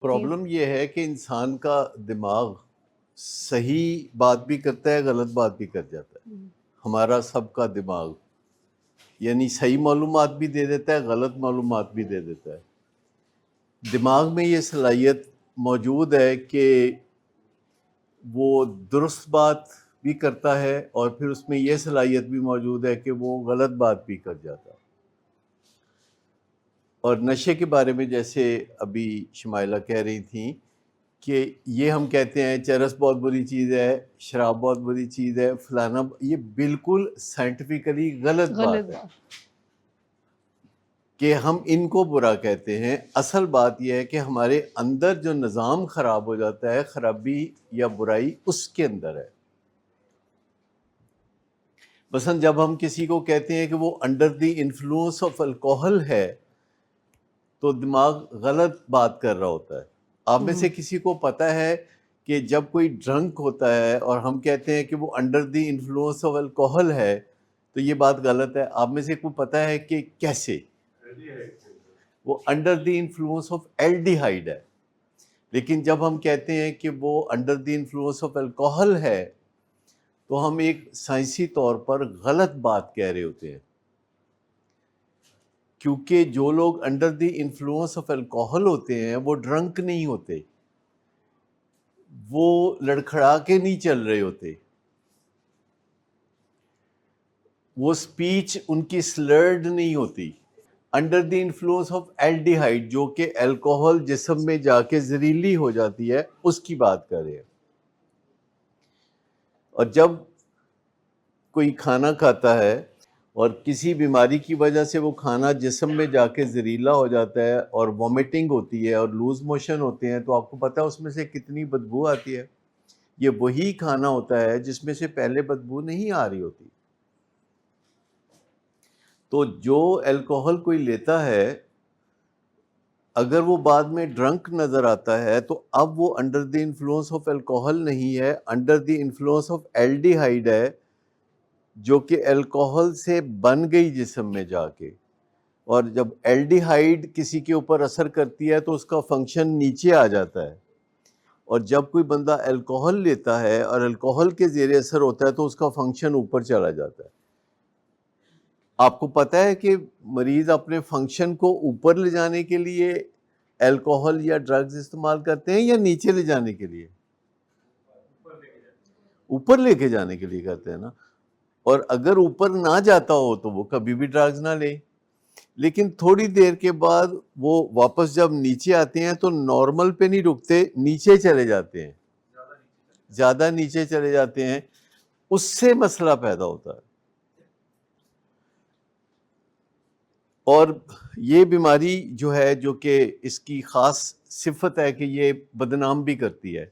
Problem یہ ہے کہ انسان کا دماغ صحیح بات بھی کرتا ہے، غلط بات بھی کر جاتا ہے. ہمارا سب کا دماغ یعنی صحیح معلومات بھی دے دیتا ہے، غلط معلومات بھی دے دیتا ہے. دماغ میں یہ صلاحیت موجود ہے کہ وہ درست بات بھی کرتا ہے، اور پھر اس میں یہ صلاحیت بھی موجود ہے کہ وہ غلط بات بھی کر جاتا ہے. اور نشے کے بارے میں جیسے ابھی شمائلہ کہہ رہی تھیں کہ یہ ہم کہتے ہیں چرس بہت بری چیز ہے، شراب بہت بری چیز ہے، فلانا، یہ بالکل سائنٹیفکلی غلط بات ہے کہ ہم ان کو برا کہتے ہیں. اصل بات یہ ہے کہ ہمارے اندر جو نظام خراب ہو جاتا ہے، خرابی یا برائی اس کے اندر ہے. مثلا جب ہم کسی کو کہتے ہیں کہ وہ under the influence of alcohol ہے تو دماغ غلط بات کر رہا ہوتا ہے. آپ میں سے کسی کو پتا ہے کہ جب کوئی ڈرنک ہوتا ہے اور ہم کہتے ہیں کہ وہ under the influence of alcohol ہے تو یہ بات غلط ہے؟ آپ میں سے کو پتا ہے کہ کیسے؟ وہ انڈر دی انفلوئنس آف ایلڈیہائیڈ ہے. لیکن جب ہم کہتے ہیں کہ وہ under the influence of alcohol ہے تو ہم ایک سائنسی طور پر غلط بات کہہ رہے ہوتے ہیں، کیونکہ جو لوگ under the influence of alcohol ہوتے ہیں وہ ڈرنک نہیں ہوتے، وہ لڑکھڑا کے نہیں چل رہے ہوتے، وہ سپیچ ان کی سلرڈ نہیں ہوتی. انڈر دی انفلوئنس آف ایلڈیہائیڈ جو کہ الکوہل جسم میں جا کے زہریلی ہو جاتی ہے، اس کی بات کر رہے ہیں. اور جب کوئی کھانا کھاتا ہے اور کسی بیماری کی وجہ سے وہ کھانا جسم میں جا کے زہریلا ہو جاتا ہے اور وومٹنگ ہوتی ہے اور لوز موشن ہوتے ہیں، تو آپ کو پتہ ہے اس میں سے کتنی بدبو آتی ہے. یہ وہی کھانا ہوتا ہے جس میں سے پہلے بدبو نہیں آ رہی ہوتی. تو جو الکوہل کوئی لیتا ہے اگر وہ بعد میں ڈرنک نظر آتا ہے تو اب وہ under the influence of alcohol نہیں ہے، انڈر دی انفلوئنس آف ایلڈیہائیڈ ہے جو کہ الکوہل سے بن گئی جسم میں جا کے. اور جب ایلڈیہائیڈ کسی کے اوپر اثر کرتی ہے تو اس کا فنکشن نیچے آ جاتا ہے، اور جب کوئی بندہ الکوہل لیتا ہے اور الکوہل کے زیر اثر ہوتا ہے تو اس کا فنکشن اوپر چلا جاتا ہے. آپ کو پتہ ہے کہ مریض اپنے فنکشن کو اوپر لے جانے کے لیے الکوہل یا ڈرگز استعمال کرتے ہیں یا نیچے لے جانے کے لیے؟ اوپر لے کے جانے کے لیے کرتے ہیں نا. اور اگر اوپر نہ جاتا ہو تو وہ کبھی بھی ڈرگز نہ لے. لیکن تھوڑی دیر کے بعد وہ واپس جب نیچے آتے ہیں تو نارمل پہ نہیں رکتے، نیچے چلے جاتے ہیں، زیادہ نیچے چلے جاتے ہیں. اس سے مسئلہ پیدا ہوتا ہے. اور یہ بیماری جو ہے، جو کہ اس کی خاص صفت ہے کہ یہ بدنام بھی کرتی ہے.